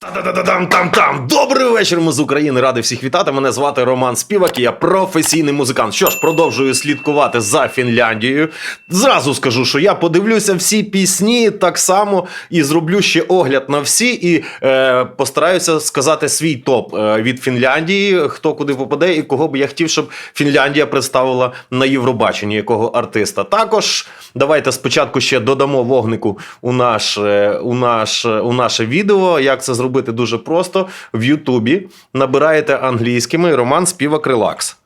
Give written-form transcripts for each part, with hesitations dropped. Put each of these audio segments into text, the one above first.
Там. Добрий вечір, ми з України. Радий всіх вітати. Мене звати Роман Співак, і я професійний музикант. Що ж, продовжую слідкувати за Фінляндією. Зразу скажу, що я подивлюся всі пісні так само і зроблю ще огляд на всі. І постараюся сказати свій топ від Фінляндії, хто куди попаде і кого б я хотів, щоб Фінляндія представила на Євробаченні, якого артиста. Також давайте спочатку ще додамо вогнику у наше відео. Як це зробити? Дуже просто. В Ютубі набираєте англійськими Роман Співак Релакс.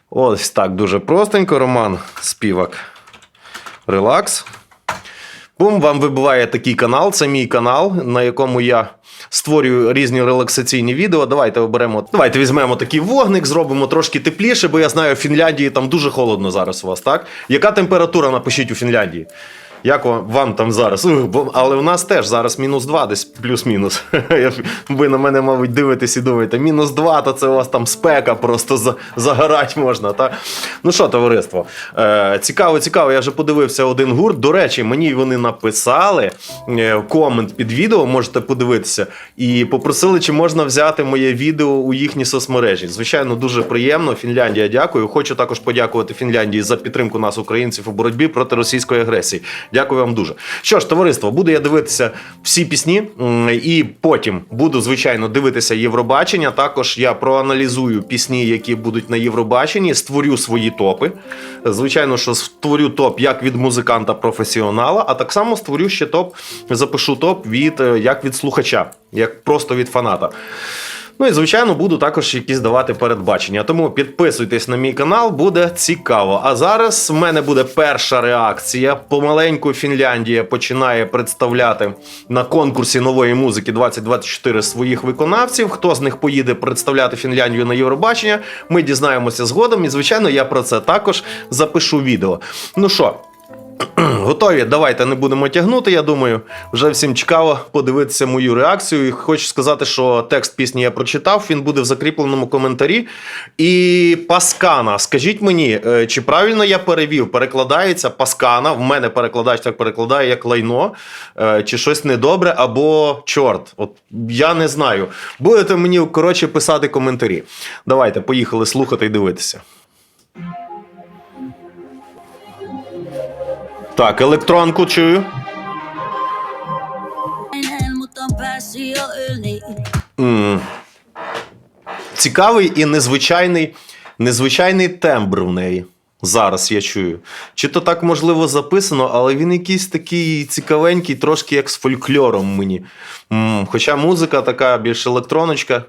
Ось так дуже простенько. Роман Співак Релакс. Бум, вам вибиває такий канал. Це мій канал, на якому я створюю різні релаксаційні відео. Давайте візьмемо такий вогник, зробимо трошки тепліше, бо я знаю, в Фінляндії там дуже холодно зараз у вас, так? Яка температура, напишіть, у Фінляндії? Як вам там зараз? Але у нас теж зараз -2, десь плюс-мінус. Ви на мене, мабуть, дивитесь і думаєте, -2, то це у вас там спека, просто загорать можна. Та? Ну що, товариство, цікаво, я вже подивився один гурт. До речі, мені вони написали комент під відео, можете подивитися, і попросили, чи можна взяти моє відео у їхні соцмережі. Звичайно, дуже приємно. Фінляндія, дякую. Хочу також подякувати Фінляндії за підтримку нас, українців, у боротьбі проти російської агресії. Дякую вам дуже. Що ж, товариство, буду я дивитися всі пісні і потім буду, звичайно, дивитися Євробачення. Також я проаналізую пісні, які будуть на Євробаченні, створю свої топи. Звичайно, що створю топ як від музиканта-професіонала, а так само створю ще топ, запишу топ як від слухача, як просто від фаната. Ну і, звичайно, буду також якісь давати передбачення. Тому підписуйтесь на мій канал, буде цікаво. А зараз в мене буде перша реакція. Помаленьку Фінляндія починає представляти на конкурсі нової музики 2024 своїх виконавців. Хто з них поїде представляти Фінляндію на Євробачення, ми дізнаємося згодом. І, звичайно, я про це також запишу відео. Ну що? Готові? Давайте не будемо тягнути, я думаю. Вже всім цікаво подивитися мою реакцію. І хочу сказати, що текст пісні я прочитав, він буде в закріпленому коментарі. І Паскана, скажіть мені, чи правильно я перевів? Перекладається Паскана, в мене перекладач так перекладає, як лайно, чи щось недобре, або чорт. От я не знаю. Будете мені, коротше, писати коментарі. Давайте, поїхали слухати і дивитися. Так, електронку чую. Цікавий і незвичайний тембр в неї. Зараз я чую. Чи то так можливо записано, але він якийсь такий цікавенький, трошки як з фольклором мені. Хоча музика така більш електроночка.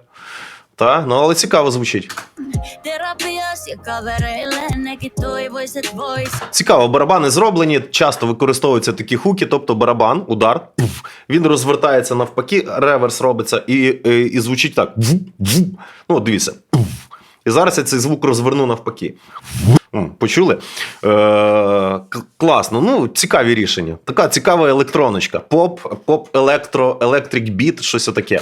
Та, ну але цікаво звучить. Цікаво, барабани зроблені, часто використовуються такі хуки, тобто барабан, удар, він розвертається навпаки, реверс робиться і звучить так. Ну, дивіться. І зараз я цей звук розверну навпаки. Почули? Класно, ну, цікаві рішення. Така цікава електроночка. Поп, електро, електрик біт, щось отаке.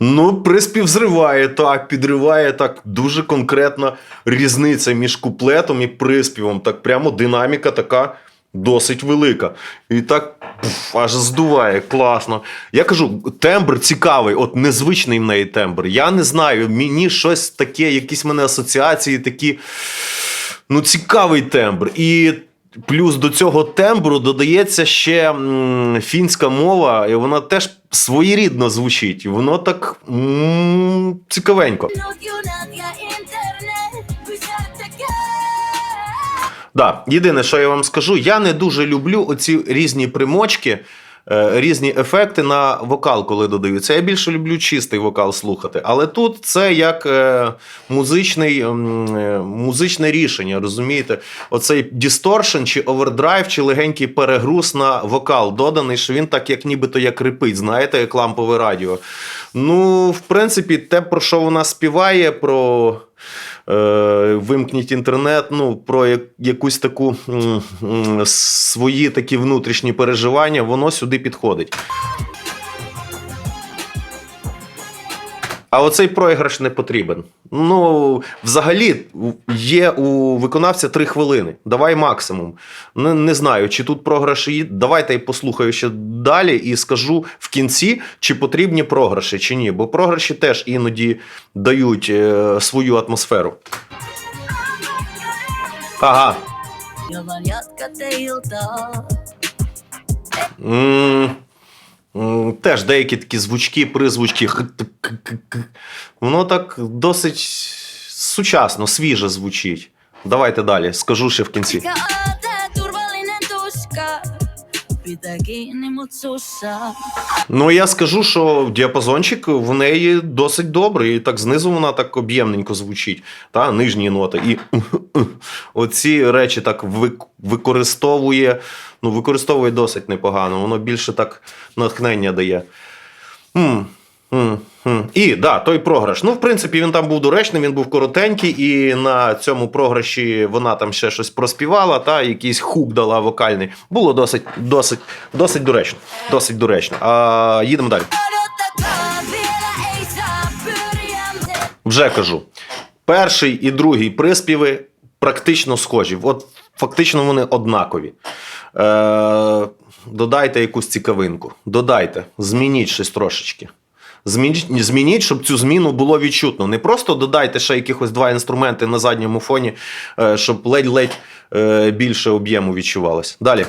Ну, приспів зриває, так, підриває, так, дуже конкретна різниця між куплетом і приспівом. Так, прямо динаміка така досить велика. І так, аж здуває, класно. Я кажу, тембр цікавий, от незвичний в неї тембр. Я не знаю, мені щось таке, якісь в мене асоціації такі, ну, цікавий тембр. І плюс до цього тембру додається ще фінська мова, і вона теж своєрідно звучить. Воно так цікавенько. Да, єдине, що я вам скажу, я не дуже люблю оці різні примочки, різні ефекти на вокал, коли додаються. Я більше люблю чистий вокал слухати. Але тут це як музичне рішення, розумієте? Оцей дісторшн, чи овердрайв, чи легенький перегруз на вокал доданий, що він так як нібито як репить, знаєте, як лампове радіо. Ну, в принципі, те, про що вона співає, про вимкніть інтернет, ну, про якусь таку свої такі внутрішні переживання, воно сюди підходить. А оцей проіграш не потрібен. Ну, взагалі, є у виконавця 3 хвилини. Давай максимум. Не знаю, чи тут програші є. Давайте я послухаю ще далі і скажу в кінці, чи потрібні програші, чи ні. Бо програші теж іноді дають свою атмосферу. Ага. Теж деякі такі звучки, призвучки. Воно так досить сучасно, свіже звучить. Давайте далі, скажу ще в кінці. Ну, я скажу, що діапазончик в неї досить добрий. І так знизу вона так об'ємненько звучить. Та, нижні ноти. І оці речі так використовує. Ну, використовує досить непогано. Воно більше так натхнення дає. І, да, той програш. Ну, в принципі, він там був доречний, він був коротенький, і на цьому програші вона там ще щось проспівала, та якийсь хук дала вокальний. Було досить доречно. Досить доречно. Їдемо далі. Вже кажу. Перший і другий приспіви практично схожі. От фактично вони однакові. Додайте якусь цікавинку. Додайте. Змініть щось трошечки. Змініть, щоб цю зміну було відчутно. Не просто додайте ще якихось 2 інструменти на задньому фоні, щоб ледь-ледь більше об'єму відчувалось. Далі.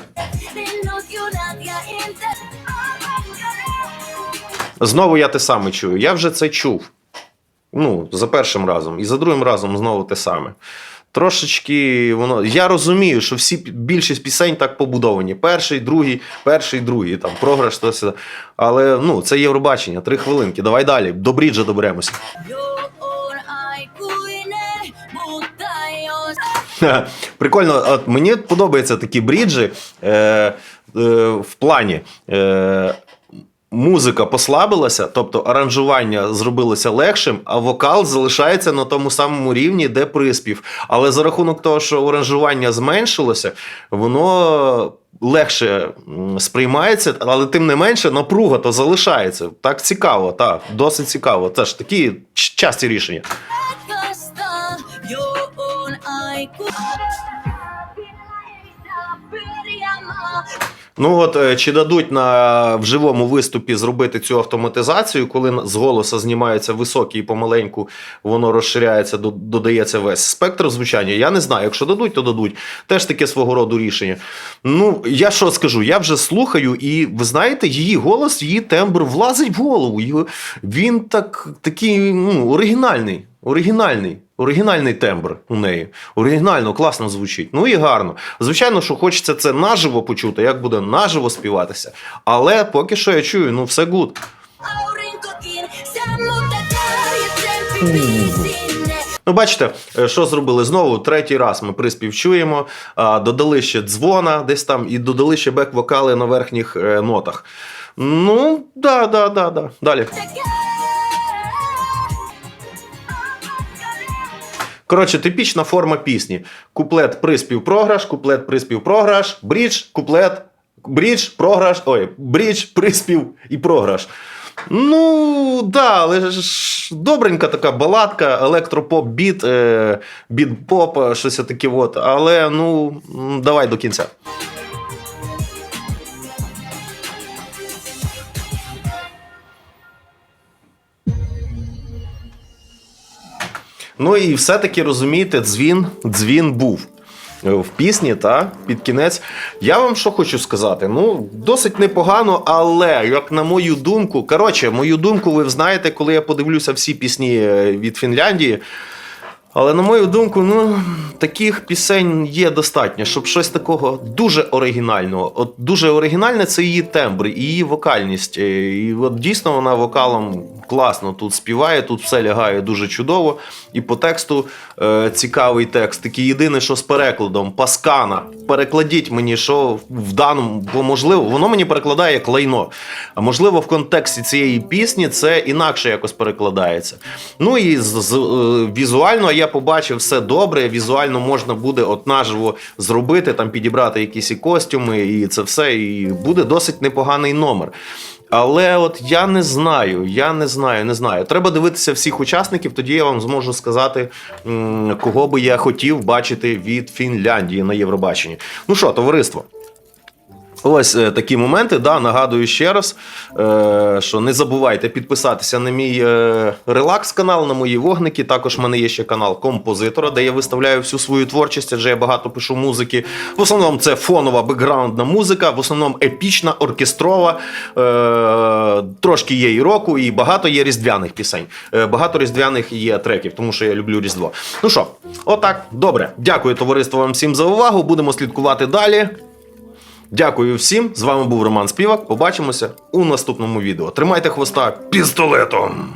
Знову я те саме чую. Я вже це чув. Ну, за першим разом. І за другим разом знову те саме. Трошечки воно. Я розумію, що більшість пісень так побудовані. Перший, другий, там, програш, то все. Але, ну, це Євробачення, 3 хвилинки. Давай далі, до бріджа доберемося. Прикольно, от мені подобаються такі бріджі в плані. Музика послабилася, тобто аранжування зробилося легшим, а вокал залишається на тому самому рівні, де приспів. Але за рахунок того, що аранжування зменшилося, воно легше сприймається, але тим не менше напруга то залишається. Так цікаво, так, досить цікаво. Це ж такі часті рішення. Ну от, чи дадуть в живому виступі зробити цю автоматизацію, коли з голоса знімається високий і помаленьку воно розширяється, додається весь спектр звучання, я не знаю. Якщо дадуть, то дадуть. Теж таке свого роду рішення. Ну, я що скажу, я вже слухаю, і ви знаєте, її голос, її тембр влазить в голову. Він такий оригінальний. Оригінальний тембр у неї. Оригінально, класно звучить. Ну і гарно. Звичайно, що хочеться це наживо почути, як буде наживо співатися. Але поки що я чую, ну все гуд. Ну, бачите, що зробили знову? 3-й раз ми приспів чуємо, додали ще дзвона десь там і додали ще бек-вокали на верхніх нотах. Ну, да. Далі. Коротше, типічна форма пісні. Куплет, приспів, програш, куплет, приспів, програш, брідж, куплет, брідж, програш, брідж, приспів і програш. Ну, да, але ж добренька така баладка, електропоп, біт-поп, щось таке от. Але, ну, давай до кінця. Ну і все-таки, розумієте, дзвін був в пісні, та, під кінець. Я вам що хочу сказати, ну, досить непогано, але, як на мою думку, мою думку ви знаєте, коли я подивлюся всі пісні від Фінляндії, але, на мою думку, ну, таких пісень є достатньо, щоб щось такого дуже оригінального. От дуже оригінальне – це її тембр, і її вокальність. І от дійсно вона вокалом класно тут співає, тут все лягає дуже чудово. І по тексту цікавий текст. Такий єдине, що з перекладом. Паскана. Перекладіть мені, що в даному, бо можливо, воно мені перекладає як лайно. А можливо, в контексті цієї пісні це інакше якось перекладається. Ну і візуально я побачив все добре, візуально можна буде от наживо зробити, там підібрати якісь і костюми, і це все, і буде досить непоганий номер. Але от я не знаю. Треба дивитися всіх учасників, тоді я вам зможу сказати, кого би я хотів бачити від Фінляндії на Євробаченні. Ну що, товариство? Ось такі моменти. Да, нагадую ще раз, що не забувайте підписатися на мій релакс-канал, на мої вогники. Також в мене є ще канал композитора, де я виставляю всю свою творчість, адже я багато пишу музики. В основному це фонова бекграундна музика, в основному епічна, оркестрова, трошки є і року, і багато є різдвяних пісень. Багато різдвяних є треків, тому що я люблю Різдво. Ну що, отак, добре. Дякую, товариство, вам всім за увагу. Будемо слідкувати далі. Дякую всім, з вами був Роман Співак, побачимося у наступному відео. Тримайте хвоста пістолетом!